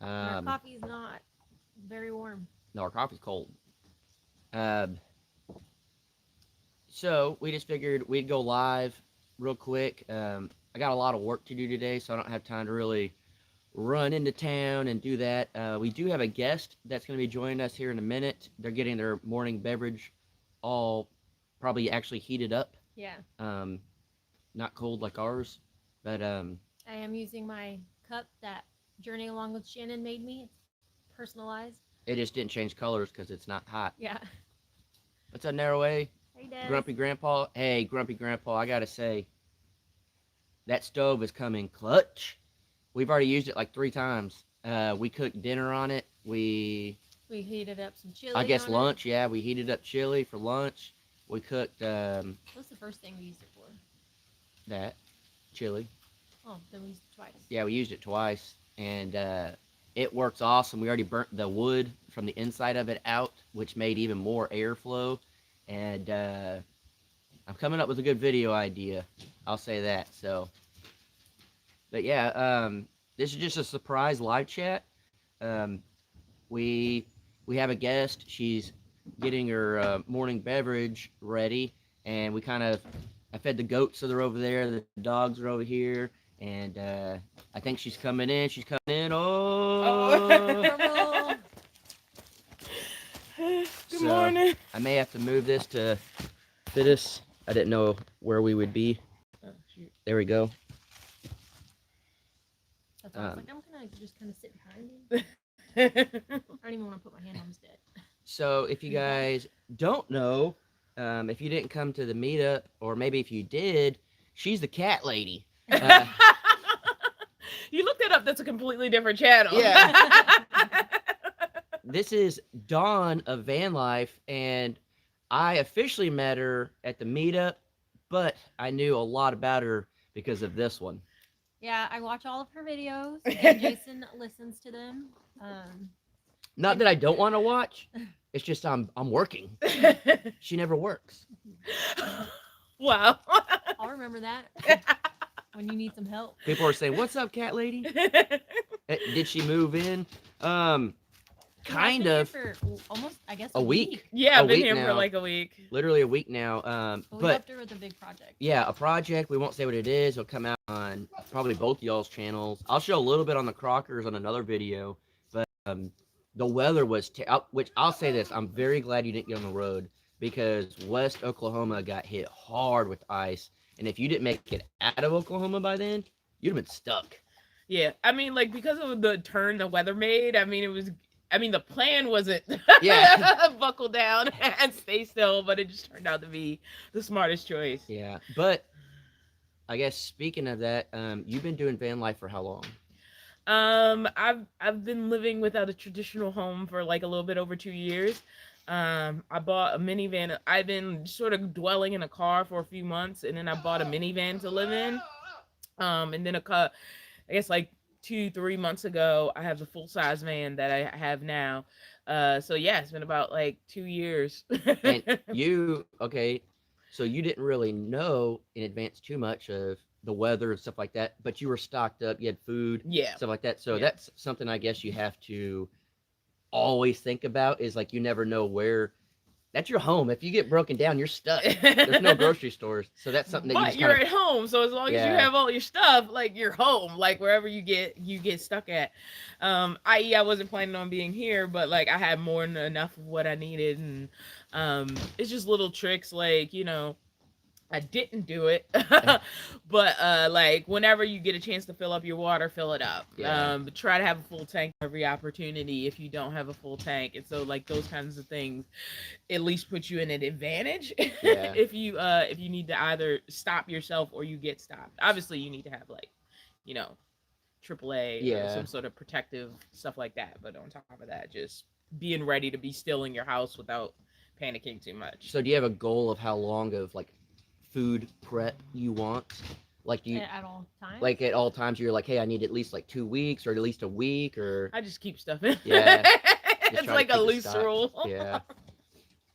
And our Um, coffee is not very warm. no, our coffee's cold. Um, so we just figured we'd go live real quick. I got a lot of work to do today, so I don't have time to really run into town and do that. We do have a guest that's going to be joining us here in a minute. They're getting their morning beverage all probably actually heated up, Yeah. um, not cold like ours. But I am using my cup that Journey Along with Shannon made me. It's personalized. it just didn't change colors because it's not hot. Yeah. What's up, Narrowway? Hey, Des. Grumpy Grandpa? Hey, Grumpy Grandpa, I gotta say, that stove is coming clutch. We've already used it like 3 times. We cooked dinner on it. We heated up some I chili guess on it. lunch, yeah, we heated up chili for lunch. We cooked What's the first thing we used it for? that chili. Oh, then we used it twice. Yeah, we used it twice, and it works awesome. We already burnt the wood from the inside of it out, which made even more airflow. And I'm coming up with a good video idea. I'll say that. So, but yeah, this is just a surprise live chat. Um, we we have a guest. She's getting her morning beverage ready, and we kind of I fed the goats, so they're over there. The dogs are over here, and I think she's coming in. She's coming in. Oh. Drum roll. Good So morning. I may have to move this to fit us. I didn't know where we would be. Oh, shoot. There we go. That's why I was Um, like, I'm gonna just kind of sit behind him. I don't even want to put my hand on his dead. So if you guys don't know, if you didn't come to the meetup, or maybe if you did, she's the cat lady. You looked it up. That's a completely different channel. Yeah. This is Dawn of Van Life, and I officially met her at the meetup, but I knew a lot about her because of this one. Yeah, I watch all of her videos, and Jason listens to them. Not that I don't want to watch. It's just I'm working. She never works. Wow. I'll remember that when you need some help. People are saying, "What's up, cat lady? Did she move in?" She has Kind been here of. for almost, I guess, A week. Yeah, A I've been week here for now. like a week. Literally a week now. But we But helped her with a big project. yeah, a project. We won't say what it is. It'll come out on probably both y'all's channels. I'll show a little bit on the Crockers on another video. But the weather was, which I'll say this: I'm very glad you didn't get on the road because West Oklahoma got hit hard with ice, and if you didn't make it out of Oklahoma by then, you'd have been stuck. Yeah, I mean, like because of the turn the weather made. I mean, it was. I mean, the plan wasn't Yeah. buckle down and stay still, but it just turned out to be the smartest choice. Yeah, but I guess speaking of that, you've been doing van life for how long? I've been living without a traditional home for like a little bit over 2 years. I bought a minivan. I've been sort of dwelling in a car for a few months, and then I bought a minivan to live in. And then I guess like 2 3 months ago, I have the full size van that I have now. So yeah, it's been about like 2 years. And you, okay, so you didn't really know in advance too much of the weather and stuff like that, but you were stocked up, you had food, Yeah, stuff like that. So yeah. that's something I guess you have to always think about is like you never know where that's your home. If you get broken down, you're stuck. There's no grocery stores. So that's something that you But just you're kind at home, so as long as you Yeah. have all your stuff, like you're home, like wherever you get stuck at. I wasn't planning on being here, but like I had more than enough of what I needed, and it's just little tricks like I didn't do it, but like whenever you get a chance to fill up your water, fill it up. Yeah. But try to have a full tank every opportunity if you don't have a full tank, and so like those kinds of things at least put you in an advantage Yeah. if you need to either stop yourself or you get stopped. Obviously, you need to have like you know AAA or Yeah. some sort of protective stuff like that. But on top of that, just being ready to be still in your house without panicking too much. So do you have a goal of how long of like food prep you want? Like do you At all times. like at all times you're like, hey, I need at least like 2 weeks or at least a week or I just keep stuff in. Yeah. It's try to like a keep it loose stocked. rule. Yeah.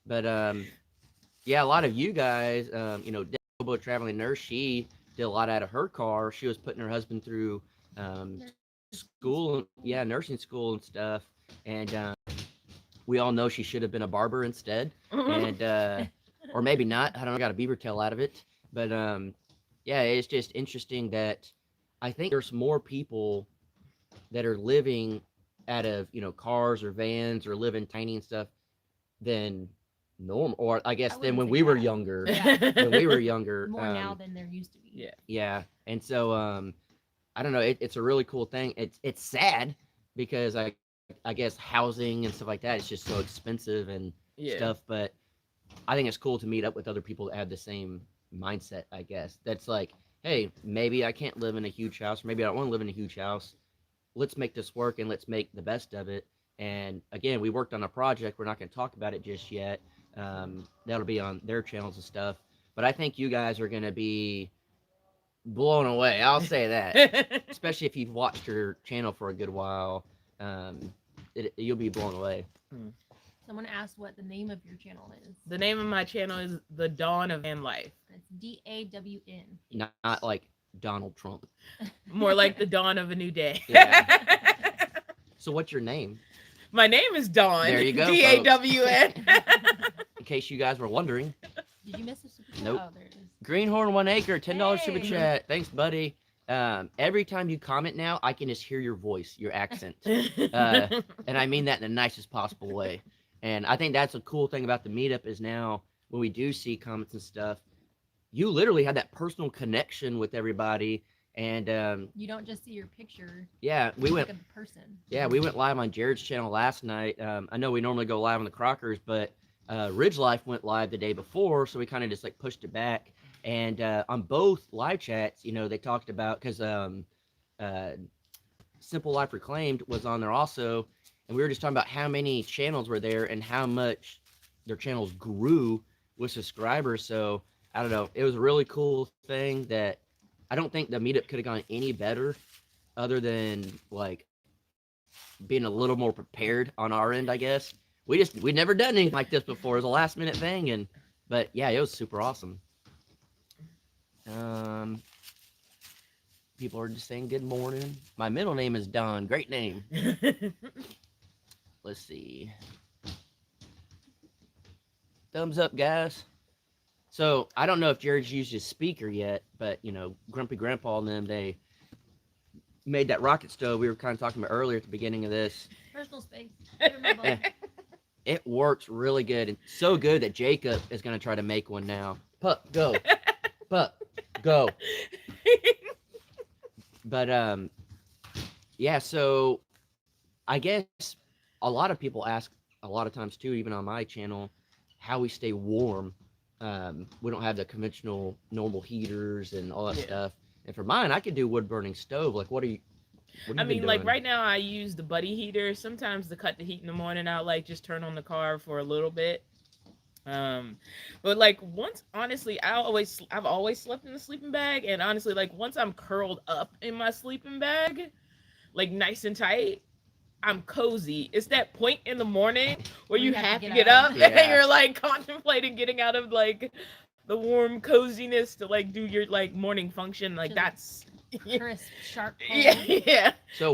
But yeah, a lot of you guys, Bobo traveling nurse, she did a lot out of her car. She was putting her husband through Nursing school, yeah, nursing school and stuff. And we all know she should have been a barber instead. And or maybe not. I don't know. Got a beaver tail out of it. But yeah, it's just interesting that I think there's more people that are living out of cars or vans or living tiny and stuff than normal, or I guess I than wouldn't when say we were that. younger. Yeah. When we were younger, More now than there used to be. Yeah. yeah. And so I don't know. It's a really cool thing. It's sad because I guess housing and stuff like that is just so expensive and Yeah. stuff. But I think it's cool to meet up with other people that have the same mindset. I guess that's like, hey, maybe I can't live in a huge house. Maybe I don't want to live in a huge house. Let's make this work and let's make the best of it. And again, we worked on a project. We're not going to talk about it just yet. That'll be on their channels and stuff. But I think you guys are going to be blown away. I'll say that. Especially if you've watched her channel for a good while. You'll be blown away. Someone asked what the name of your channel is. The name of my channel is The Dawn of Van Life. It's DAWN. Not like Donald Trump. More like the dawn of a new day. Yeah. So what's your name? My name is Dawn. There you go, DAWN. In case you guys were wondering. Did you miss a super chat? Nope. Oh, there it is. Greenhorn 1 acre, $10 super Hey. chat. Thanks, buddy. Every time you comment now, I can just hear your voice, your accent. And I mean that in the nicest possible way. And I think that's a cool thing about the meetup is now when we do see comments and stuff, you literally have that personal connection with everybody. And You don't just see your picture. yeah, we you went look at the person. Yeah, we went live on Jared's channel last night. I know we normally go live on the Crockers, but Ridge Life went live the day before, so we kind of just like pushed it back. And on both live chats, they talked about because Simple Life Reclaimed was on there also, and we were just talking about how many channels were there and how much their channels grew with subscribers. So I don't know, it was a really cool thing that I don't think the meetup could have gone any better, other than like being a little more prepared on our end, I guess. We'd never done anything like this before. It was a last minute thing, but yeah, it was super awesome. People are just saying good morning. My middle name is Don. Great name. Let's see. Thumbs up, guys. So I don't know if Jared's used his speaker yet, but Grumpy Grandpa and them, they made that rocket stove we were kind of talking about earlier at the beginning of this. Personal space. Give him a bump. It works really good, and so good that Jacob is going to try to make one now. Pup, go. Pup, go. But yeah, so I guess a lot of people ask a lot of times too, even on my channel, how we stay warm. We don't have the conventional normal heaters and all that stuff. And for mine, I could do wood burning stove. Like, what are you like right now I use the buddy heater. Sometimes to cut the heat in the morning, I'll like just turn on the car for a little bit. But like once, honestly, I've always slept in the sleeping bag, and honestly, like once I'm curled up in my sleeping bag, like nice and tight, I'm cozy. It's that point in the morning where you have to get up Yeah. and you're like contemplating getting out of like the warm coziness to like do your like morning function. Like To the that's Crisp, sharp. cold. yeah. So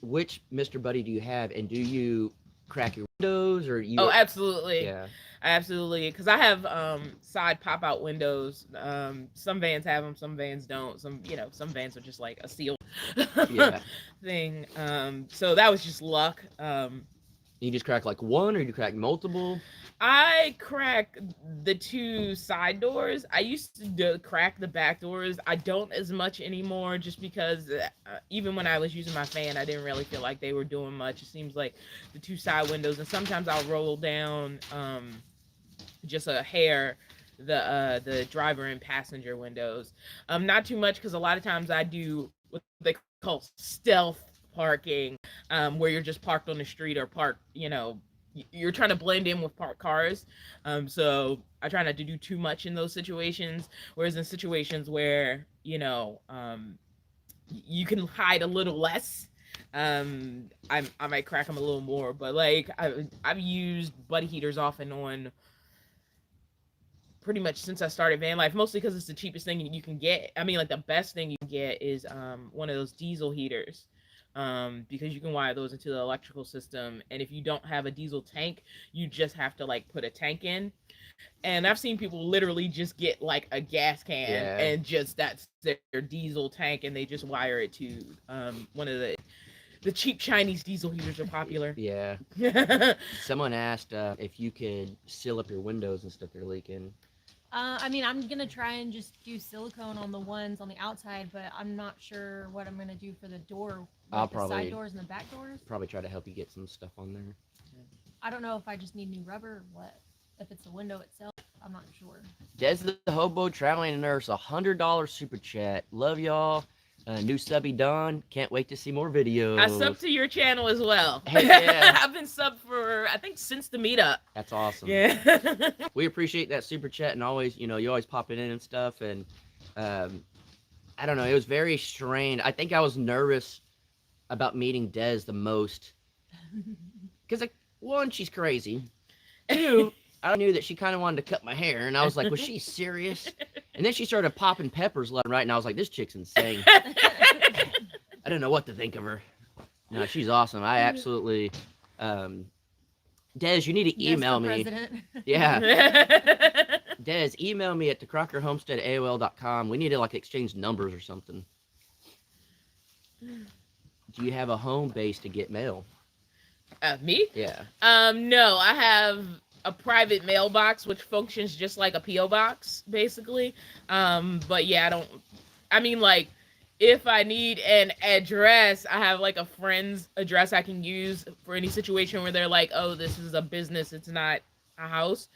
which Mr. Buddy do you have, and do you crack your windows or you? Oh, absolutely. Yeah. Absolutely, because I have side pop-out windows. Some vans have them, some vans don't. Some vans are just like a sealed Yeah. thing. So that was just luck. You just crack like one, or you crack multiple? I crack the two side doors. I used to crack the back doors. I don't as much anymore, just because even when I was using my fan, I didn't really feel like they were doing much. It seems like the two side windows, and sometimes I'll roll down just a hair the driver and passenger windows. Not too much, because a lot of times I do what they call stealth parking, where you're just parked on the street or parked, you're trying to blend in with parked cars. So I try not to do too much in those situations. Whereas in situations where, you can hide a little less, I might crack them a little more. But like I've used buddy heaters off and on pretty much since I started van life, mostly because it's the cheapest thing you can get. I mean, like the best thing you can get is one of those diesel heaters. because you can wire those into the electrical system. And if you don't have a diesel tank, you just have to like put a tank in. And I've seen people literally just get like a gas can Yeah. and just that's their diesel tank, and they just wire it to one of the cheap Chinese diesel heaters are popular. Yeah. Someone asked if you could seal up your windows and stuff they're leaking. I mean, I'm gonna try and just do silicone on the ones on the outside, but I'm not sure what I'm gonna do for the door, I'll like the probably- side doors and the back doors. Probably try to help you get some stuff on there. I don't know if I just need new rubber or what. If it's the window itself, I'm not sure. Des the Hobo Traveling Nurse, $100 super chat. Love y'all. New subby Don. Can't wait to see more videos. I sub to your channel as well. Heck yeah. I've been subbed for I think since the meetup. That's awesome. Yeah. We appreciate that super chat, and always, you always pop it in and stuff. And I don't know, it was very strange. I think I was nervous about meeting Des the most because, like, one, she's crazy. Two, I knew that she kind of wanted to cut my hair, and I was like, was she serious? And then she started popping peppers left and right, and I was like, this chick's insane. I didn't know what to think of her. No, she's awesome. I absolutely. Des, you need to email me. President. Yeah. Des, email me at thecrockerhomestead@aol.com. We need to like exchange numbers or something. Do you have a home base to get mail? Me? Yeah. No, I have a private mailbox which functions just like a PO box, basically. But yeah, I mean, like, if I need an address, I have like a friend's address I can use for any situation where they're like, oh, this is a business, it's not a house.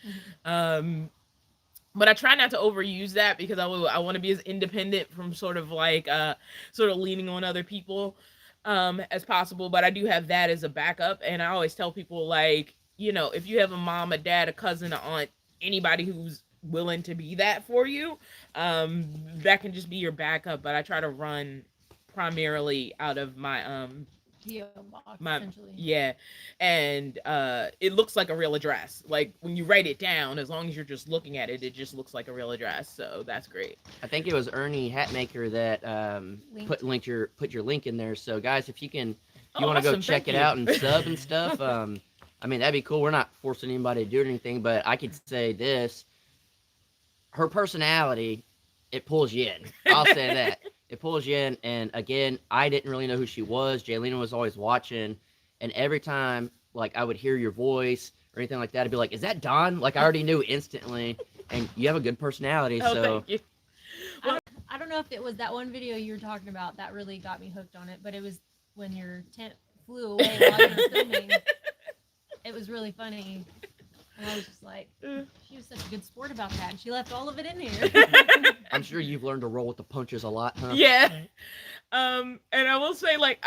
But I try not to overuse that because I want to be as independent from sort of leaning on other people as possible. But I do have that as a backup. And I always tell people, like, if you have a mom, a dad, a cousin, an aunt, anybody who's willing to be that for you, that can just be your backup. But I try to run primarily out of my PO box, my essentially. yeah, and it looks like a real address. Like when you write it down, as long as you're just looking at it, it just looks like a real address. So that's great. I think it was Ernie Hatmaker that put your link in there. So guys, if you want to go awesome. check Thank it you. out and sub and stuff, I mean, that'd be cool. We're not forcing anybody to do anything, but I could say this: her personality, it pulls you in. I'll say that. It pulls you in, and again, I didn't really know who she was. Jaylena was always watching, and every time, like, I would hear your voice or anything like that, I'd be like, "Is that Dawn?" Like, I already knew instantly, and you have a good personality, Oh, so thank you. I don't know if it was that one video you were talking about that really got me hooked on it, but it was when your tent flew away while you were filming. It was really funny. And I was just like, she was such a good sport about that. And she left all of it in here. I'm sure you've learned to roll with the punches a lot, huh? Yeah. And I will say, like,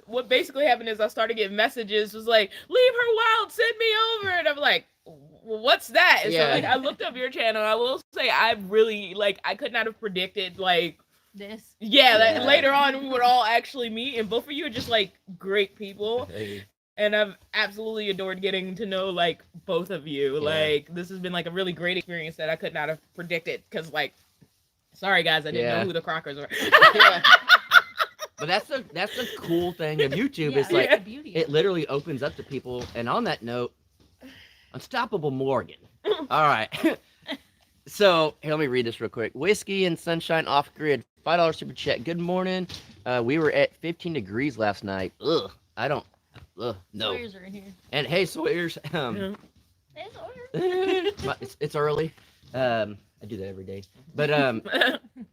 what basically happened is I started getting messages, was like, leave her wild, send me over. And I'm like, well, what's that? And Yeah. so, like, I looked up your channel. I will say, I really, like, I could not have predicted, like, This. yeah, Yeah. that later on we would all actually meet. And both of you are just, like, great people. Hey, And I've absolutely adored getting to know, like, both of you. Yeah. Like, this has been, like, a really great experience that I could not have predicted. Because, like, sorry, guys, I didn't Yeah. know who the Crockers were. Yeah. But that's the cool thing of YouTube. Yeah, It's like, that's the beauty. it literally opens up to people. And on that note, Unstoppable Morgan. All right. So, here, let me read this real quick. Whiskey and Sunshine Off Grid, $5 super chat. Good morning. We were at 15 degrees last night. Ugh. No. Sawyers are in here. And hey, Sawyers. Yeah. Hey, Sawyer. It's early. I do that every day. But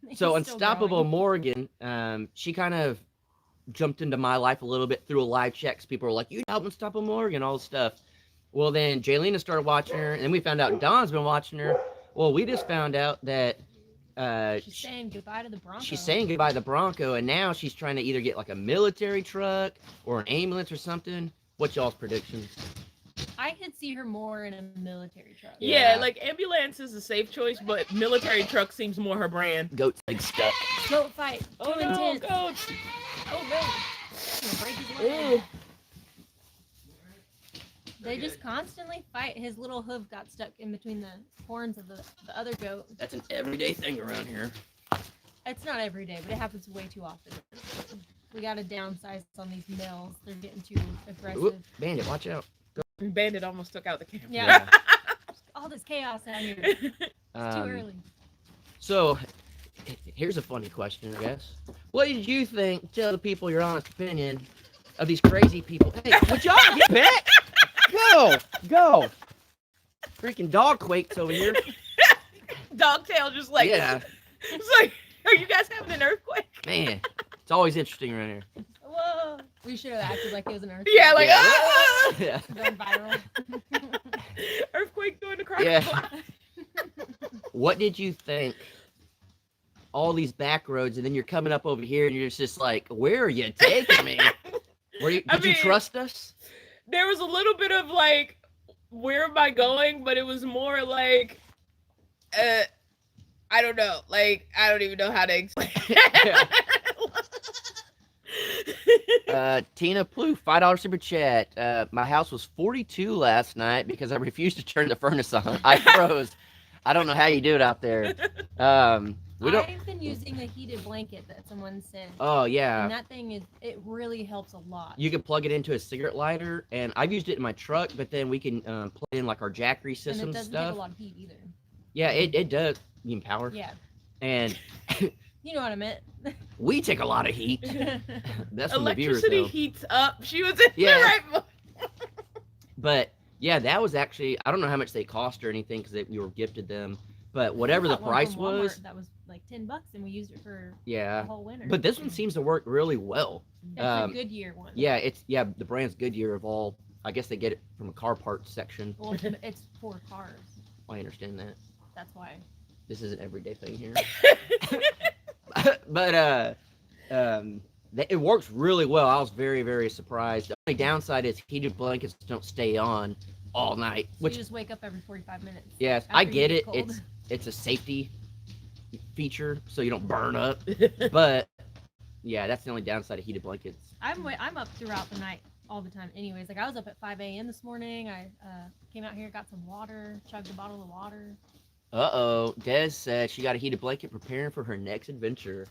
He's so still Unstoppable growing. Morgan, she kind of jumped into my life a little bit through a live check. People were like, "You help Unstoppable Morgan," all this stuff. Well, then Jaylena started watching her, and then we found out Dawn's been watching her. Well, we just found out that She's saying goodbye to the Bronco. she's saying goodbye to the Bronco, and now she's trying to either get like a military truck or an ambulance or something. What's y'all's predictions? I could see her more in a military truck. Yeah, Yeah. like ambulance is a safe choice, but military truck seems more her brand. Goat's leg stuck. Goat fight. Oh Too no, intense. coach! Oh no. He'll break his leg. Ooh. They just constantly fight. His little hoof got stuck in between the horns of the other goat. That's an everyday thing around here. It's not every day, but it happens way too often. We got to downsize on these mills. They're getting too aggressive. Whoop, Bandit, watch out. Bandit almost took out the camera. Yeah. All this chaos out here. It's too early. So, here's a funny question, I guess. What did you think? Tell the people your honest opinion of these crazy people. Hey, would y'all get back? Go. Freaking dog quakes over here. Dogtail just like, Yeah, it's like, are you guys having an earthquake? man. It's always interesting around here. Whoa. We should have acted like it was an earthquake. Yeah, like, Yeah. ah! Yeah. Going viral. Earthquake going across Yeah. the block. What did you think? All these back roads, and then you're coming up over here, and you're just like, where are you taking me? Did you mean- trust us? There was a little bit of like, where am I going? But it was more like, I don't know. Like, I don't even know how to explain. Tina Plouffe, $5 super chat. My house was 42 last night because I refused to turn the furnace on. I froze. I don't know how you do it out there. We don't. I've been using a heated blanket that someone sent. Oh yeah. And that thing it really helps a lot. You can plug it into a cigarette lighter, and I've used it in my truck. But then we can plug in like our Jackery and systems it and doesn't stuff. take a lot of heat either. Yeah, it does. You can power. Yeah. And You know what I meant. we take a lot of heat. That's from the viewers, Electricity though. heats up. She was in Yeah. the right mo- But yeah, that was actually, I don't know how much they cost or anything because we were gifted them. But whatever the We got one price from Walmart was, that was like $10 and we used it for the yeah. whole winter. But this one seems to work really well. That's a Goodyear one. Yeah, the brand's Goodyear of all. I guess they get it from a car parts section. Well, it's for cars. I understand that. That's why. This is an everyday thing here. But it works really well. I was very, very surprised. The only downside is heated blankets don't stay on all night. So Which, you just wake up every 45 minutes. yes, after I you get it. cold. It's a safety feature, so you don't burn up. But yeah, that's the only downside of heated blankets. I'm up throughout the night all the time. Anyways, like I was up at 5 a.m. this morning. I came out here, got some water, chugged a bottle of water. Uh-oh. Des said she got a heated blanket preparing for her next adventure.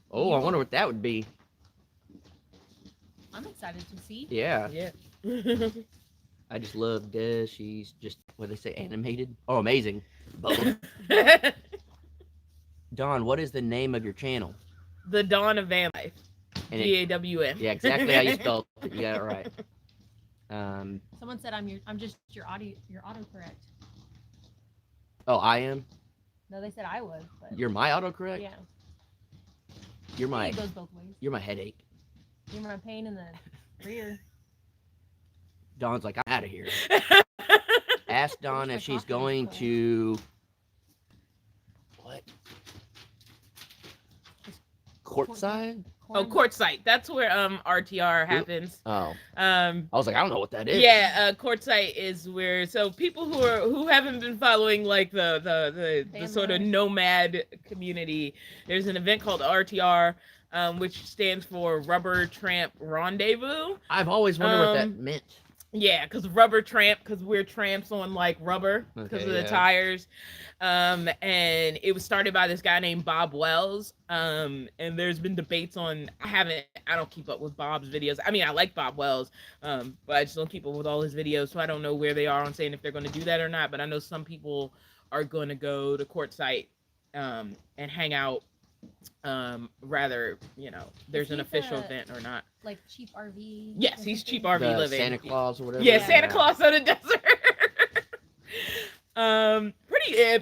Oh, I wonder what that would be. I'm excited to see. Yeah. Yeah. I just love Des. She's just, what do they say, animated? Oh, amazing. Both. Dawn, what is the name of your channel? The Dawn of Van Life. And it- DAWN. yeah, exactly how you spelled it. You got it right. Someone said I'm just your autocorrect. Oh, I am? No, they said I was, but You're my autocorrect? yeah. You're I my think it goes both ways. you're my headache. You're my pain in the rear. Dawn's like, I'm out of here. Ask Dawn my if she's coffee going was to what? Courtside? Oh, Quartzsite. That's where RTR happens. Oh. I was like, I don't know what that is. Yeah, Quartzsite is where people who haven't been following like the Van sort of life. nomad community. There's an event called RTR, which stands for Rubber Tramp Rendezvous. I've always wondered what that meant. Yeah, because rubber tramp, because we're tramps on like rubber because Okay, of the yeah. tires. And it was started by this guy named Bob Wells. And there's been debates on, I don't keep up with Bob's videos. I mean, I like Bob Wells, but I just don't keep up with all his videos. So I don't know where they are on saying if they're going to do that or not. But I know some people are going to go to Quartzsite and hang out. Rather, there's an he official the- event or not. Like cheap RV. Yes, or he's something? cheap RV The living. Santa Claus or whatever. Yeah, Yeah. Santa Claus on the desert.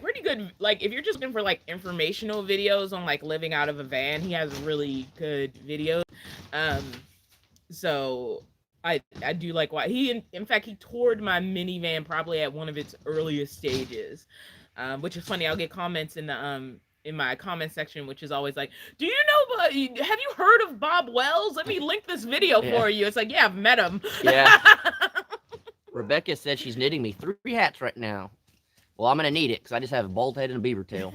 Pretty good. Like if you're just looking for like informational videos on like living out of a van, he has really good videos. So I do like why in fact he toured my minivan probably at one of its earliest stages, which is funny. I'll get comments in the in my comment section, which is always like, do you know, have you heard of Bob Wells? Let me link this video Yeah. for you. It's like, yeah, I've met him. Yeah. Rebecca said she's knitting me 3 hats right now. Well, I'm gonna need it because I just have a bald head and a beaver tail.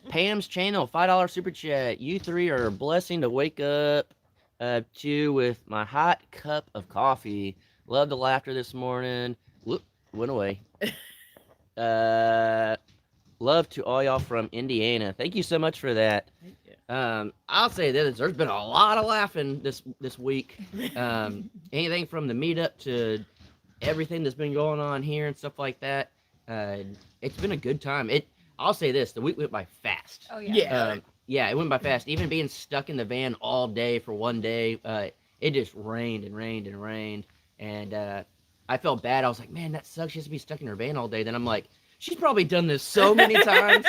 Pam's channel, $5 super chat. You three are a blessing to wake up to with my hot cup of coffee. Love the laughter this morning. Whoop, went away. Love to all y'all from Indiana. Thank you so much for that. I'll say this: there's been a lot of laughing this week. Anything from the meetup to everything that's been going on here and stuff like that. It's been a good time. I'll say this: the week went by fast. Oh yeah. Yeah. Yeah, it went by fast. Even being stuck in the van all day for one day, it just rained and rained and rained, and I felt bad. I was like, man, that sucks. She has to be stuck in her van all day. Then I'm like, she's probably done this so many times.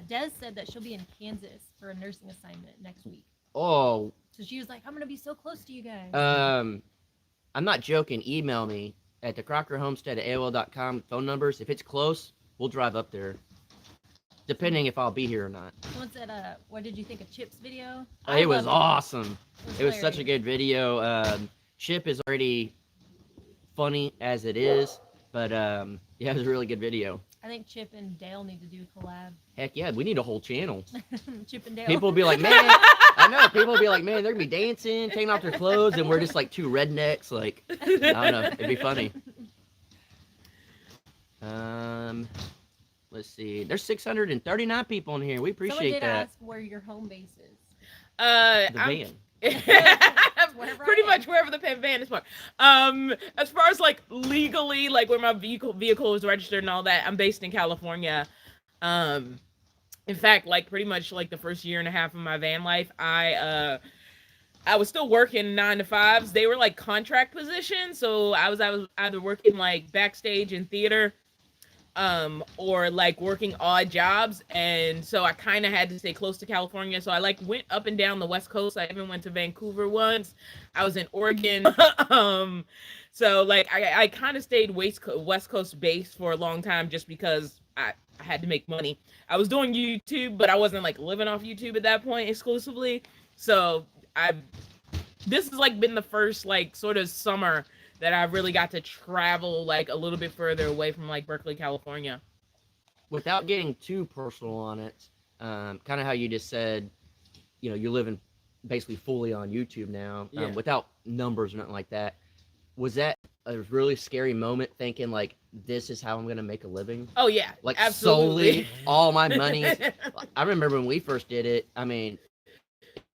Des said that she'll be in Kansas for a nursing assignment next week. Oh, So she was like, I'm gonna be so close to you guys. I'm not joking. Email me at thecrockerhomestead@aol.com. Phone numbers. If it's close, we'll drive up there. Depending if I'll be here or not. Someone said, what did you think of Chip's video? It was awesome. It was such a hilarious. good video. Chip is already funny as it is, but yeah, it was a really good video. I think Chip and Dale need to do a collab. Heck yeah, we need a whole channel. Chip and Dale. People will be like, man, I know. People will be like, man, they're gonna be dancing, taking off their clothes, and we're just like two rednecks. Like, I don't know. It'd be funny. Let's see. There's 639 people in here. We Someone appreciate did that. ask where your home base is. The I'm van. Wherever pretty I much am. wherever the van is parked. As far as like legally, like where my vehicle is registered and all that, I'm based in California. In fact, like pretty much like the first year and a half of my van life, I was still working 9 to 5s. They were like contract positions, so I was either working like backstage in theater, or like working odd jobs, and so I kind of had to stay close to California. So I like went up and down the West Coast. I even went to Vancouver once. I was in Oregon. So like I kind of stayed West Coast based for a long time just because I had to make money. I was doing YouTube, but I wasn't like living off YouTube at that point exclusively. So this has like been the first like sort of summer that I really got to travel like a little bit further away from like Berkeley, California. Without getting too personal on it, kind of how you just said, you know, you're living basically fully on YouTube now, Yeah. without numbers or nothing like that. Was that a really scary moment thinking like, this is how I'm going to make a living? Oh yeah, Like absolutely. solely all my money. I remember when we first did it, I mean,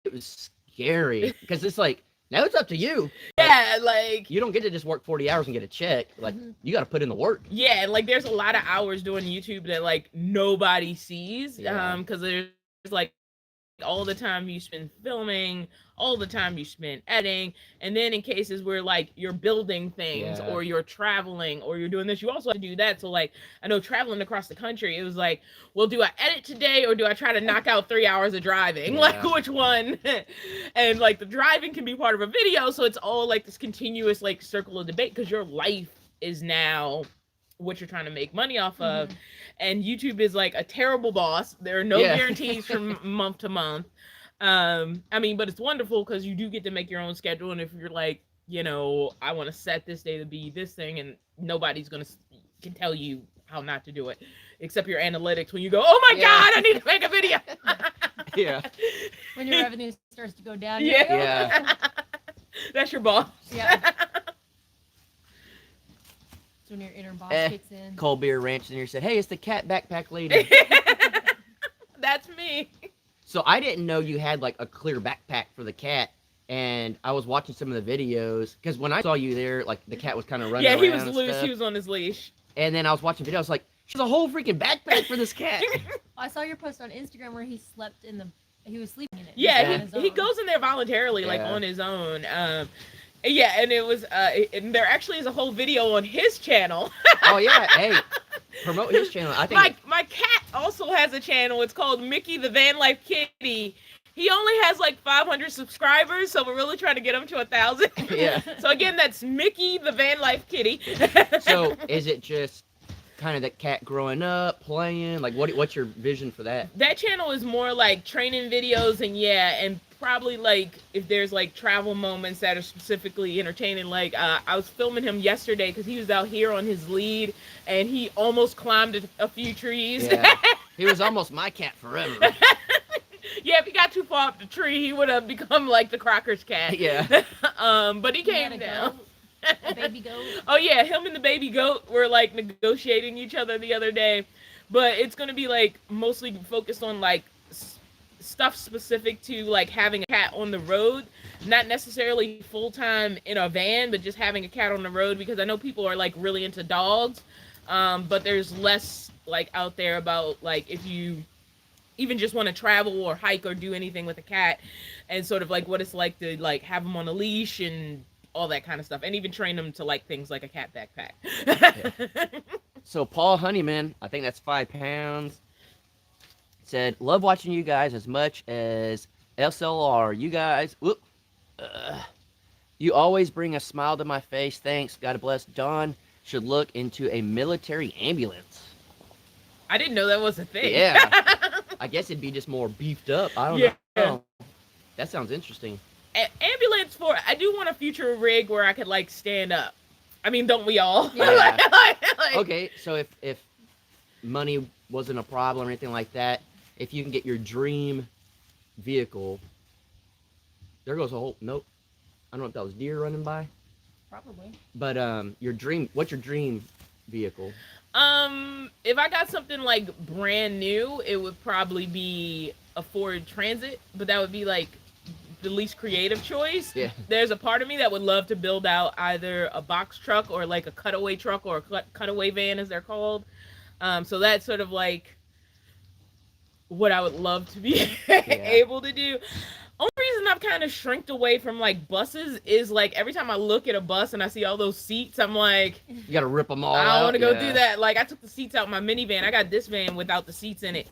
it was scary because it's like, now it's up to you. Yeah, like You don't get to just work 40 hours and get a check. Like, Mhm. you got to put in the work. yeah, and like there's a lot of hours doing YouTube that like nobody sees. Yeah. Because there's like all the time you spend filming, all the time you spend editing, and then in cases where like you're building things Yeah. or you're traveling or you're doing this, you also have to do that. So like I know traveling across the country, it was like, well, do I edit today or do I try to knock out 3 hours of driving? Like Yeah. which one? And like the driving can be part of a video, so it's all like this continuous like circle of debate because your life is now what you're trying to make money off of. Mhm. And YouTube is like a terrible boss. There are no Yeah. guarantees from month to month. I mean, but it's wonderful because you do get to make your own schedule. And if you're like, you know, I want to set this day to be this thing, and nobody's can tell you how not to do it, except your analytics when you go, oh my Yeah. God, I need to make a video. Yeah. When your revenue starts to go down. you're like, Yeah. "Oh, Yeah. That's your boss. Yeah. That's when your inner boss Eh. kicks in. Cold Beer Ranch in here said, hey, it's the cat backpack lady. That's me. So I didn't know you had like a clear backpack for the cat. And I was watching some of the videos because when I saw you there, like the cat was kind of running Yeah, around. he was and loose. stuff. He was on his leash. And then I was watching videos, I was like, she's a whole freaking backpack for this cat. I saw your post on Instagram where he slept in he was sleeping in it. Yeah, on his he own. goes in there voluntarily, like Yeah. on his own. Yeah, and it was and there actually is a whole video on his channel. Oh yeah, hey, promote his channel. I think My cat also has a channel. It's called Mickey the Van Life Kitty. He only has like 500 subscribers, so we're really trying to get him to 1,000. Yeah. So again, that's Mickey the Van Life Kitty. so. Is it just kind of the cat growing up, playing? Like, what's your vision for that? That channel is more like training videos, and probably like if there's like travel moments that are specifically entertaining. Like I was filming him yesterday because he was out here on his lead and he almost climbed a few trees. Yeah. He was almost my cat forever. Yeah, if he got too far up the tree, he would have become like the Crocker's cat. Yeah. But he He had came a down. goat, a baby goat. Oh yeah, him and the baby goat were like negotiating each other the other day. but it's gonna be like mostly focused on like stuff specific to like having a cat on the road, not necessarily full time in a van, but just having a cat on the road, because I know people are like really into dogs, but there's less like out there about like if you even just want to travel or hike or do anything with a cat, and sort of like what it's like to like have them on a leash and all that kind of stuff, and even train them to like things like a cat backpack. Yeah. So Paul Honeyman, I think that's 5 pounds, said, love watching you guys as much as SLR. You guys, you always bring a smile to my face. Thanks. God bless. Don should look into a military ambulance. I didn't know that was a thing. Yeah. I guess it'd be just more beefed up. I don't know. That sounds interesting. Ambulance for, I do want a future rig where I could like stand up. I mean, don't we all? Yeah. Like, Okay, so if money wasn't a problem or anything like that, if you can get your dream vehicle, there goes a whole, nope. I don't know if that was deer running by. Probably. But what's your dream vehicle? If I got something like brand new, it would probably be a Ford Transit, but that would be like the least creative choice. Yeah. There's a part of me that would love to build out either a box truck or like a cutaway truck or a cutaway van, as they're called. So that's sort of like what I would love to be able to do. Only reason I've kind of shrinked away from like buses is like every time I look at a bus and I see all those seats, I'm like, You gotta rip them all I out. don't want to go do that. Like I took the seats out my minivan. I got this van without the seats in it.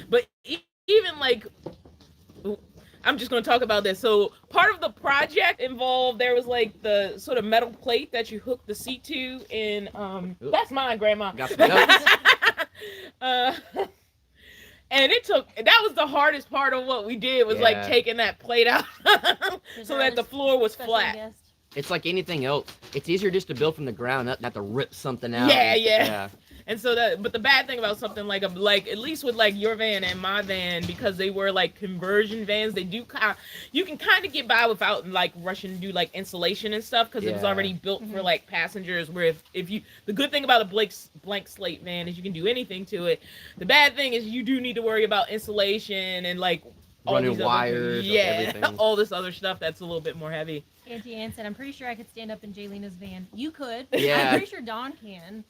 But even like, I'm just going to talk about this. So part of the project involved, there was like the sort of metal plate that you hook the seat to in, that's mine, Grandma. Got some notes. And that was the hardest part of what we did, was like taking that plate out so that the floor was flat. Guest? It's like anything else. It's easier just to build from the ground up, not to rip something out. Yeah. And so but the bad thing about something like at least with like your van and my van, because they were like conversion vans, they do you can kind of get by without like rushing to do like insulation and stuff, because it was already built for like passengers. Where if you, the good thing about a blank slate van is you can do anything to it. The bad thing is you do need to worry about insulation and like all running these wires, everything. all this other stuff that's a little bit more heavy. Auntie Ann said, I'm pretty sure I could stand up in Jaylena's van. You could. Yeah. I'm pretty sure Dawn can.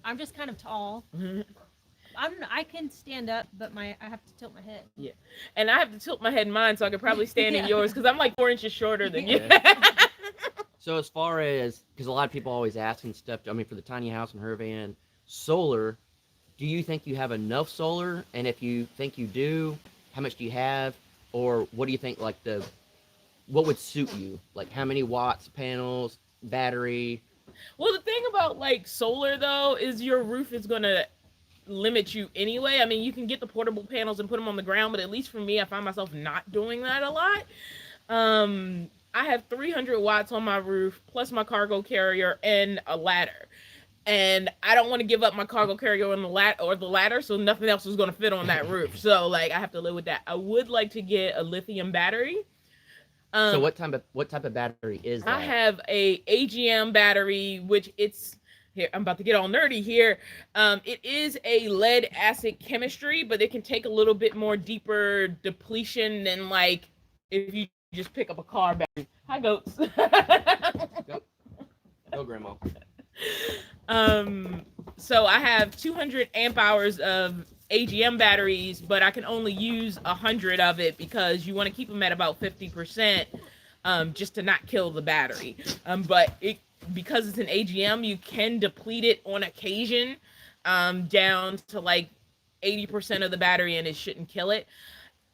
I'm just kind of tall. I can stand up, but I have to tilt my head. Yeah. And I have to tilt my head in mine, so I could probably stand in yours, because I'm like 4 inches shorter than you. So as far as, because a lot of people always ask and stuff, I mean, for the tiny house and her van, solar, do you think you have enough solar? And if you think you do, how much do you have? Or what do you think, like what would suit you? Like how many watts, panels, battery? Well, the thing about like solar though is your roof is gonna limit you anyway. I mean, you can get the portable panels and put them on the ground, but at least for me, I find myself not doing that a lot. I have 300 watts on my roof, plus my cargo carrier and a ladder. And I don't want to give up my cargo carrier and the ladder, so nothing else is going to fit on that roof. So like I have to live with that. I would like to get a lithium battery. So what type of battery is that? I have a AGM battery, which here, I'm about to get all nerdy here. It is a lead acid chemistry, but it can take a little bit more deeper depletion than like if you just pick up a car battery. Hi, goats. Go, Grandma. So I have 200 amp hours of AGM batteries, but I can only use 100 of it because you want to keep them at about 50%, just to not kill the battery. But because it's an AGM, you can deplete it on occasion, down to like 80% of the battery, and it shouldn't kill it.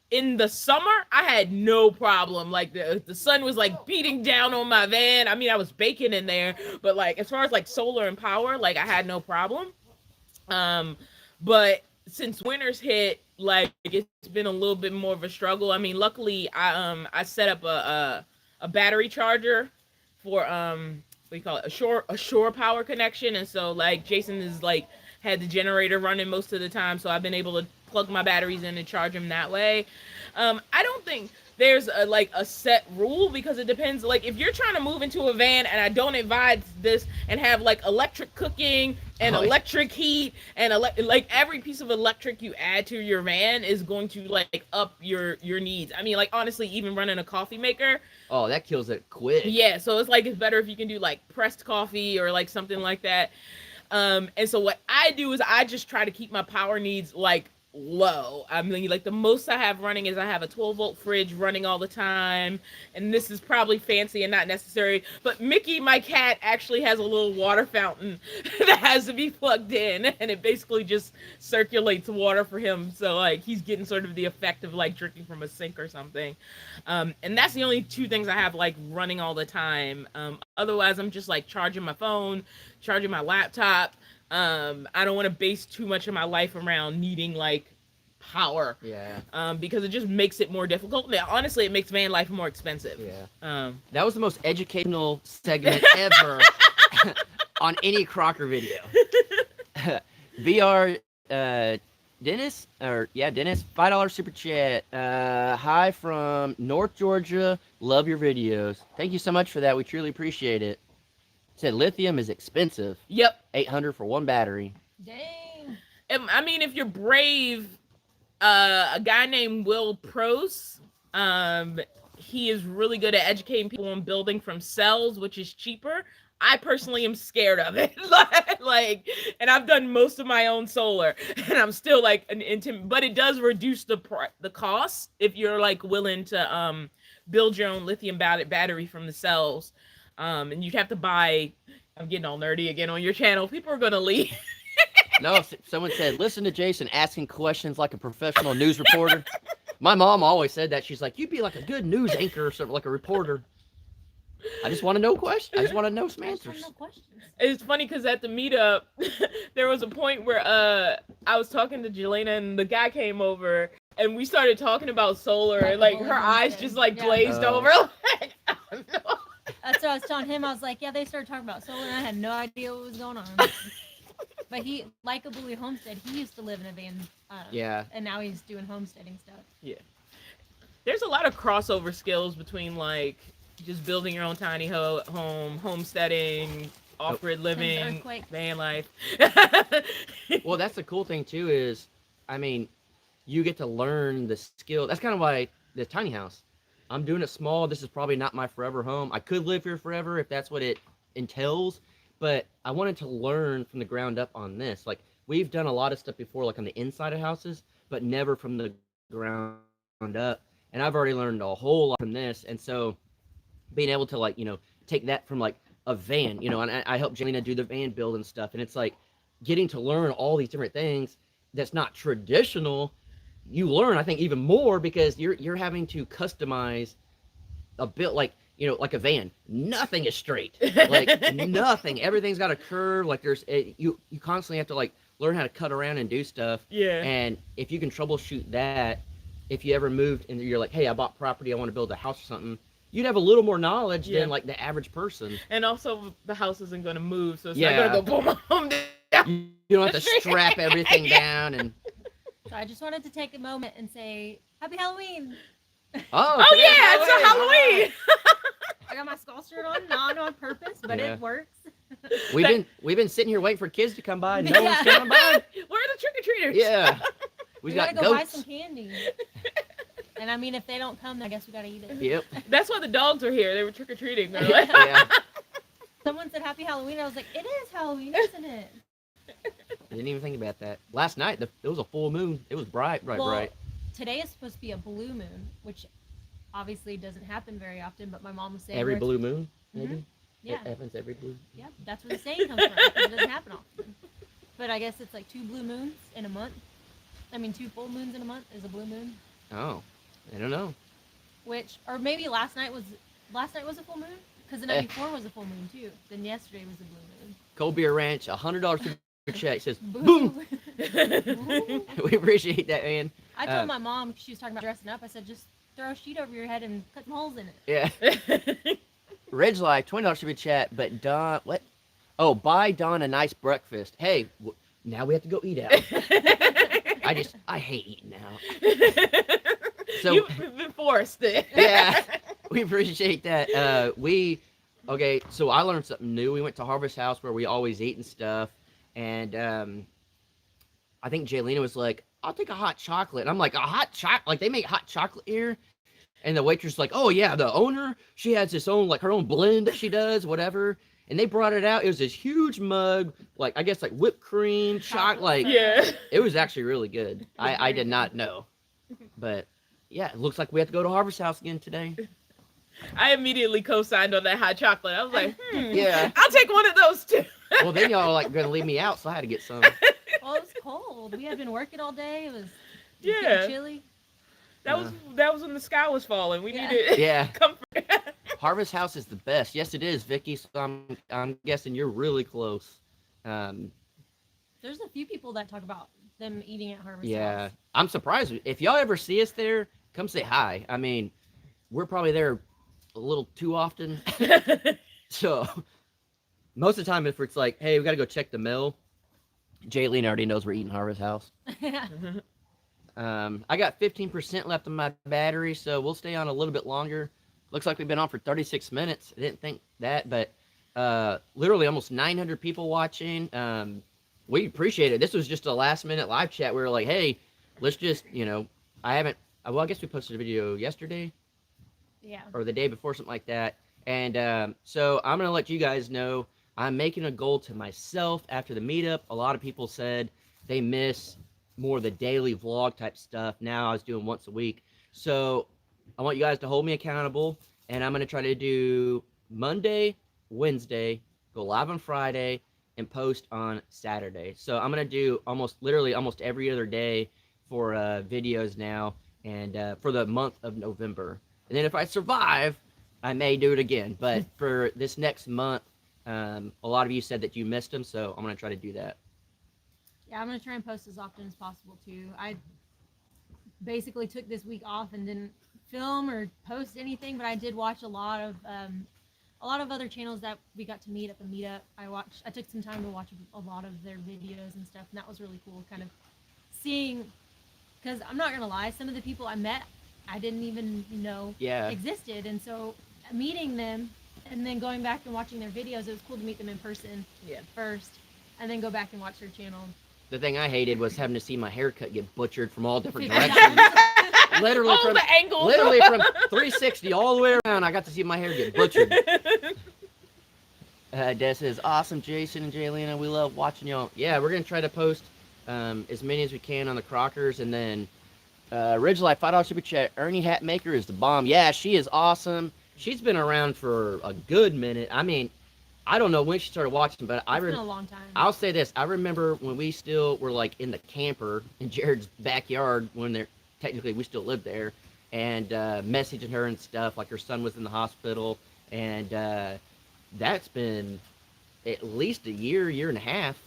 In the summer, I had no problem. Like the sun was like beating down on my van. I mean, I was baking in there, but like as far as like solar and power, like I had no problem. But since winter's hit, like it's been a little bit more of a struggle. I mean, luckily I set up a battery charger for what do you call it, a shore power connection, and so like Jason is like had the generator running most of the time, so I've been able to plug my batteries in and charge them that way. I don't think there's a set rule, because it depends. Like if you're trying to move into a van, and I don't advise this, and have like electric cooking and Oh, yeah. electric heat and like every piece of electric you add to your van is going to like up your needs. I mean, like honestly, even running a coffee maker, Oh, that kills it quick. yeah. So it's like it's better if you can do like pressed coffee or like something like that. And so what I do is I just try to keep my power needs like low. I mean, like the most I have running is I have a 12-volt fridge running all the time, and this is probably fancy and not necessary, but Mickey, my cat, actually has a little water fountain that has to be plugged in, and it basically just circulates water for him, so like he's getting sort of the effect of like drinking from a sink or something. And that's the only two things I have like running all the time. Otherwise I'm just like charging my phone, charging my laptop. I don't want to base too much of my life around needing like power, Yeah. because it just makes it more difficult. Now, honestly, it makes van life more expensive. Yeah. That was the most educational segment ever on any Crocker video. VR Dennis, Dennis, $5 super chat. Hi from North Georgia. Love your videos. Thank you so much for that. We truly appreciate it. Said lithium is expensive. Yep. $800 for one battery. Dang. I mean, if you're brave, a guy named Will Prose, he is really good at educating people on building from cells, which is cheaper. I personally am scared of it. Like, and I've done most of my own solar, and I'm still like but it does reduce the cost if you're like willing to build your own lithium battery from the cells. And you'd have to buy. I'm getting all nerdy again on your channel. People are gonna leave. No, someone said, listen to Jason asking questions like a professional news reporter. My mom always said that. She's like, you'd be like a good news anchor or something, like a reporter. I just want to know questions. I just want to know some I just answers. have no questions. It's funny because at the meetup, there was a point where I was talking to Jelena and the guy came over and we started talking about solar, Like and like the her whole eyes thing. just like Yeah. glazed Oh. over. Like, I don't know. That's what I was telling him. I was like, yeah, they started talking about solar, and I had no idea what was going on. But he, like a Bully Homestead, he used to live in a van. Yeah. And now he's doing homesteading stuff. There's a lot of crossover skills between like just building your own tiny home, homesteading, off-grid living, earthquake. van life. Well, that's the cool thing too is, I mean, you get to learn the skill. That's kind of why the tiny house. I'm doing it small. This is probably not my forever home. I could live here forever if that's what it entails, but I wanted to learn from the ground up on this. Like, we've done a lot of stuff before, like on the inside of houses, but never from the ground up. And I've already learned a whole lot from this. And so being able to, like, you know, take that from like a van, you know, and I helped Jelena do the van build and stuff. And it's like getting to learn all these different things that's not traditional. You learn, I think, even more because you're having to customize a bit, like, you know, like a van. Nothing is straight, like nothing. Everything's got a curve. Like you constantly have to like learn how to cut around and do stuff. Yeah. And if you can troubleshoot that, if you ever moved and you're like, hey, I bought property, I want to build a house or something, you'd have a little more knowledge Yeah. than like the average person. And also, the house isn't going to move, so it's Yeah. not going to go boom, boom, down. You don't have to strap everything down and. So I just wanted to take a moment and say, Happy Halloween! Oh, Oh today's yeah, it's a Halloween. I got my skull shirt on, not on purpose, but Yeah. it works. We've been sitting here waiting for kids to come by. No one's coming by. Where are the trick or treaters? Yeah, We we gotta got go buy goats. some candy. And I mean, if they don't come, I guess we gotta eat it. Yep. That's why the dogs were here. They were trick or treating. They're like, Yeah. Someone said Happy Halloween. I was like, it is Halloween, isn't it? I didn't even think about that. Last night, it was a full moon. It was bright. Well, today is supposed to be a blue moon, which obviously doesn't happen very often. But my mom was saying Every where blue moon, maybe. Mhm. Yeah, It happens every blue. yeah, that's where the saying comes from. 'Cause it doesn't happen often. But I guess it's like 2 blue moons in a month. I mean, 2 full moons in a month is a blue moon. Oh, I don't know. Which, or maybe last night was a full moon, because the night before was a full moon too. Then yesterday was a blue moon. Cold Beer Ranch, $100 super check says boom. Boo. We appreciate that, man. I told my mom, she was talking about dressing up. I said, just throw a sheet over your head and cut some holes in it. Yeah. Red's Life, $20 super chat, but Don, what? Oh, buy Don a nice breakfast. Hey, now we have to go eat out. I hate eating out. So You've been forced. yeah, we appreciate that. Okay, so I learned something new. We went to Harvest House where we always eat and stuff. and I think Jaylena was like, "I'll take a hot chocolate." And I'm like, "A hot chocolate? Like they make hot chocolate here?" And the waitress was like, "Oh yeah, the owner, she has this own like her own blend that she does, whatever." And they brought it out. It was this huge mug, like I guess like whipped cream, chocolate. Like Yeah. it was actually really good. I very did not good. know, but yeah, it looks like we have to go to Harvest House again today. I immediately co-signed on that hot chocolate. I was like, Yeah. I'll take one of those too. Well, then y'all are like gonna leave me out, so I had to get some. Well, it was cold. We had been working all day. It was Yeah. getting chilly. That was when the sky was falling. We Yeah. needed Yeah, comfort. Harvest House is the best. Yes, it is, Vicky. So I'm guessing you're really close. There's a few people that talk about them eating at Harvest Yeah, House. I'm surprised if y'all ever see us there. Come say hi. I mean, we're probably there a little too often. So most of the time, if it's like, hey, we got to go check the mill, Jaylene already knows we're eating Harvest House. I got 15% left on my battery, so we'll stay on a little bit longer. Looks like we've been on for 36 minutes. I didn't think that, but literally almost 900 people watching. We appreciate it. This was just a last minute live chat. We were like, hey, let's just, I haven't, well, I guess we posted a video yesterday Yeah. or the day before, something like that. And so I'm going to let you guys know I'm making a goal to myself after the meetup. A lot of people said they miss more of the daily vlog type stuff. Now I was doing once a week. So I want you guys to hold me accountable, and I'm going to try to do Monday, Wednesday, go live on Friday, and post on Saturday. So I'm going to do almost every other day for videos now, and for the month of November. And then if I survive, I may do it again. But for this next month, a lot of you said that you missed them, so I'm going to try to do that. Yeah, I'm gonna try and post as often as possible too. I basically took this week off and didn't film or post anything, but I did watch a lot of other channels that we got to meet at the meetup. I took some time to watch a lot of their videos and stuff, and that was really cool. Kind of seeing, because I'm not gonna lie, some of the people I met, I didn't even know Yeah. existed, and so meeting them and then going back and watching their videos, it was cool to meet them in person Yeah. first, and then go back and watch their channel. The thing I hated was having to see my haircut get butchered from all different 50 directions. times. literally All from the angles. literally from 360 all the way around. I got to see my hair get butchered. Des says, awesome, Jason and Jaylena. We love watching y'all. Yeah, we're going to try to post as many as we can on the Crockers. And then Ridge Life, $5 super chat. Ernie Hatmaker is the bomb. Yeah, she is awesome. She's been around for a good minute. I mean, I don't know when she started watching, but It's been a long time. I'll say this. I remember when we still were like in the camper in Jared's backyard when technically we still lived there, and messaging her and stuff, like her son was in the hospital, and that's been at least a year and a half,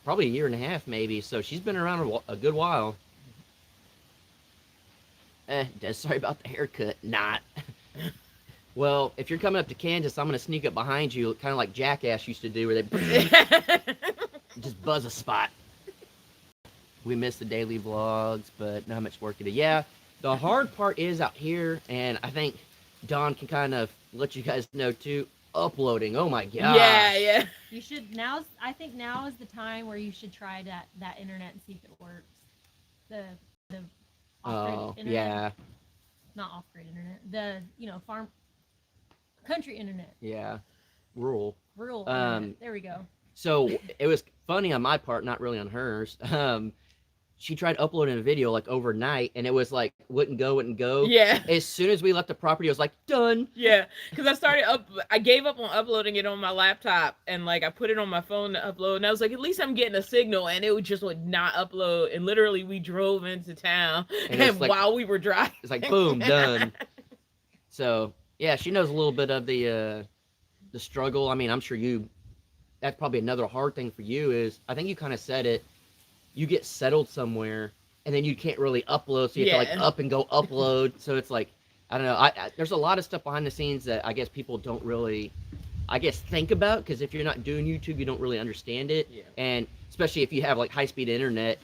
probably a year and a half maybe. So she's been around a good while. Sorry about the haircut. Not. Well, if you're coming up to Kansas, I'm going to sneak up behind you, kind of like Jackass used to do, where they just buzz a spot. We miss the daily vlogs, but not much work to do. Yeah, the hard part is out here, and I think Don can kind of let you guys know, too, uploading. Oh, my gosh. Yeah. You should I think now is the time where you should try that internet and see if it works. The off-grid Oh, internet. yeah. Not off-grid internet. The farm country internet. Yeah. Rural. Rural internet. There we go. So it was funny on my part, not really on hers. She tried uploading a video like overnight, and it was like wouldn't go. Yeah. As soon as we left the property, I was like, done. Yeah, because I gave up on uploading it on my laptop, and like I put it on my phone to upload, and I was like, at least I'm getting a signal, and it would not upload, and literally we drove into town, And and it's like- while we were driving, It's like boom, done. So yeah, she knows a little bit of the struggle. I mean, I'm sure that's probably another hard thing for you is, I think you kind of said it, you get settled somewhere and then you can't really upload, so you have to Yeah. like up and go upload. So it's like, I don't know, there's a lot of stuff behind the scenes that I guess people don't really, think about, because if you're not doing YouTube, you don't really understand it. Yeah. And especially if you have like high-speed internet,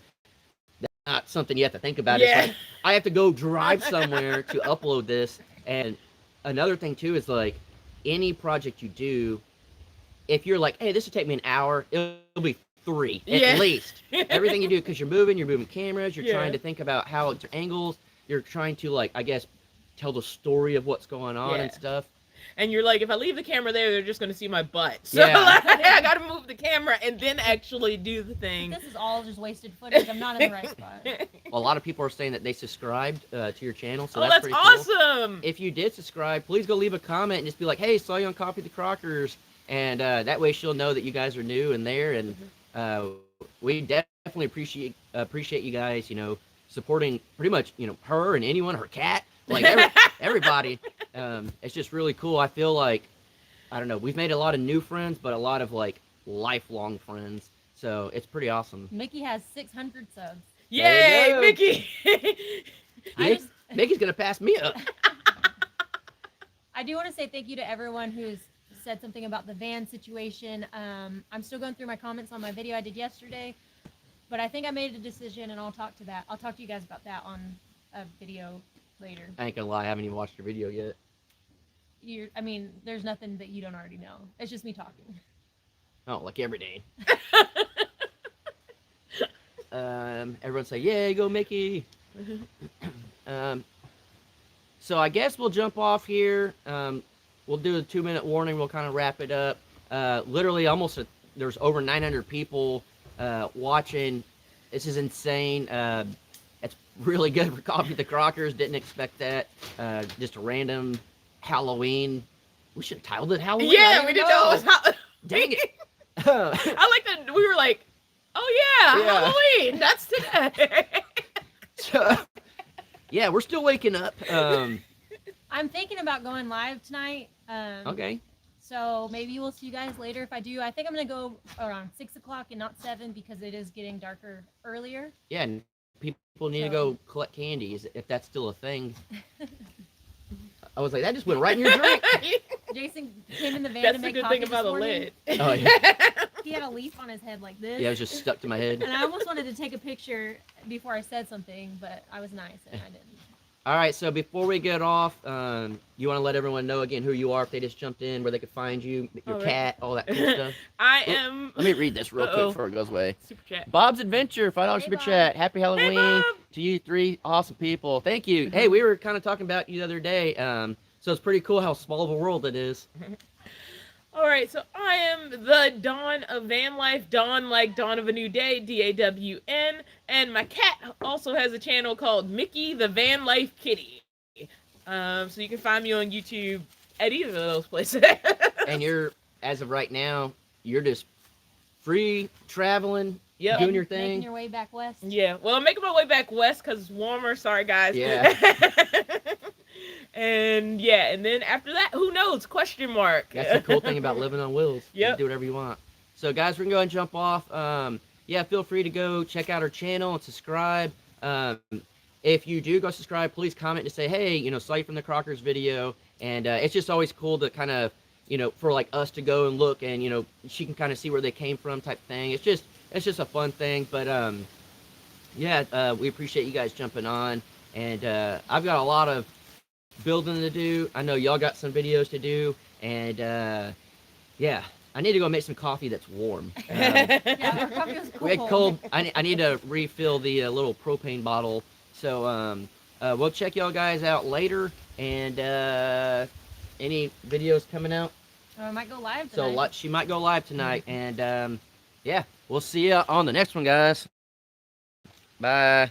that's not something you have to think about. Yeah. It's like, I have to go drive somewhere to upload this. And another thing too is like, any project you do, if you're like, hey, this will take me an hour, it'll be 3 Yeah. at least. Everything you do, because you're moving cameras, you're Yeah. trying to think about how it's angles, you're trying to, like, I guess, tell the story of what's going on and Yeah. stuff. And you're like, if I leave the camera there, they're just gonna see my butt. So Yeah. like, I gotta move the camera and then actually do the thing. This is all just wasted footage. I'm not in the right spot. Well, a lot of people are saying that they subscribed to your channel, so Oh, that's that's pretty cool. awesome. If you did subscribe, please go leave a comment and just be like, hey, saw you on Coffee with the Crockers. And that way she'll know that you guys are new and there. And we definitely appreciate you guys, supporting pretty much, her and anyone, her cat, like everybody. It's just really cool. I feel like, I don't know, we've made a lot of new friends, but a lot of, like, lifelong friends. So it's pretty awesome. Mickey has 600 subs. Yay, go. Mickey. I just, Mickey's going to pass me up. I do want to say thank you to everyone who's said something about the van situation. I'm still going through my comments on my video I did yesterday, but I think I made a decision, and I'll talk to you guys about that on a video later. I ain't going to lie, I haven't even watched your video yet. There's nothing that you don't already know. It's just me talking. Oh, like every day. Everyone say, "Yeah, go Mickey." So I guess we'll jump off here. We'll do a 2-minute warning. We'll kind of wrap it up. Literally, there's over 900 people watching. This is insane. It's really good for Coffee with the Crockers. Didn't expect that. Just a random Halloween. We should have titled it Halloween. Yeah, we didn't know it was Dang it. I like that we were like, oh yeah, Yeah. Halloween. That's today. So, yeah, we're still waking up. I'm thinking about going live tonight. Okay. So maybe we'll see you guys later. If I do, I think I'm gonna go around 6 o'clock and not 7 because it is getting darker earlier. Yeah, and people need to go collect candies if that's still a thing. I was like, that just went right in your drink. Jason came in the van That's to the make good coffee thing about this a morning. lid. Oh, yeah. He had a leaf on his head like this. Yeah, it was just stuck to my head. And I almost wanted to take a picture before I said something, but I was nice and I didn't. All right, so before we get off, you want to let everyone know again who you are if they just jumped in, where they could find you, your All right. cat, all that cool stuff. I am Let me read this real quick Uh-oh. before it goes away. super chat. Bob's Adventure, $5 Hey, super Bob. chat. Happy Halloween Bob. to you 3 awesome people. Thank you. Hey, we were kind of talking about you the other day. So it's pretty cool how small of a world it is. All right, so I am the Dawn of Van Life, Dawn like Dawn of a New Day, DAWN, and my cat also has a channel called Mickey the Van Life Kitty. So you can find me on YouTube at either of those places. And you're, as of right now, you're just free traveling, Yep. doing your Making thing. your way back west. Yeah, well, I'm making my way back west because it's warmer. Sorry, guys. Yeah. And yeah, and then after that, who knows? Question mark. That's the cool thing about living on wheels. You Yep. can do whatever you want. So, guys, we're going to go ahead and jump off. Yeah, feel free to go check out our channel and subscribe. If you do go subscribe, please comment to say, hey, saw you from the Crockers video. And it's just always cool to kind of, for like us to go and look and, she can kind of see where they came from type thing. It's just a fun thing. But, yeah, we appreciate you guys jumping on. And I've got a lot of building to do. I know y'all got some videos to do. And, yeah, I need to go make some coffee that's warm. Yeah, our coffee was cold. We had cold. I need to refill the little propane bottle. So we'll check y'all guys out later. And any videos coming out? I might go live So tonight. she might go live tonight. And yeah, we'll see you on the next one, guys. Bye.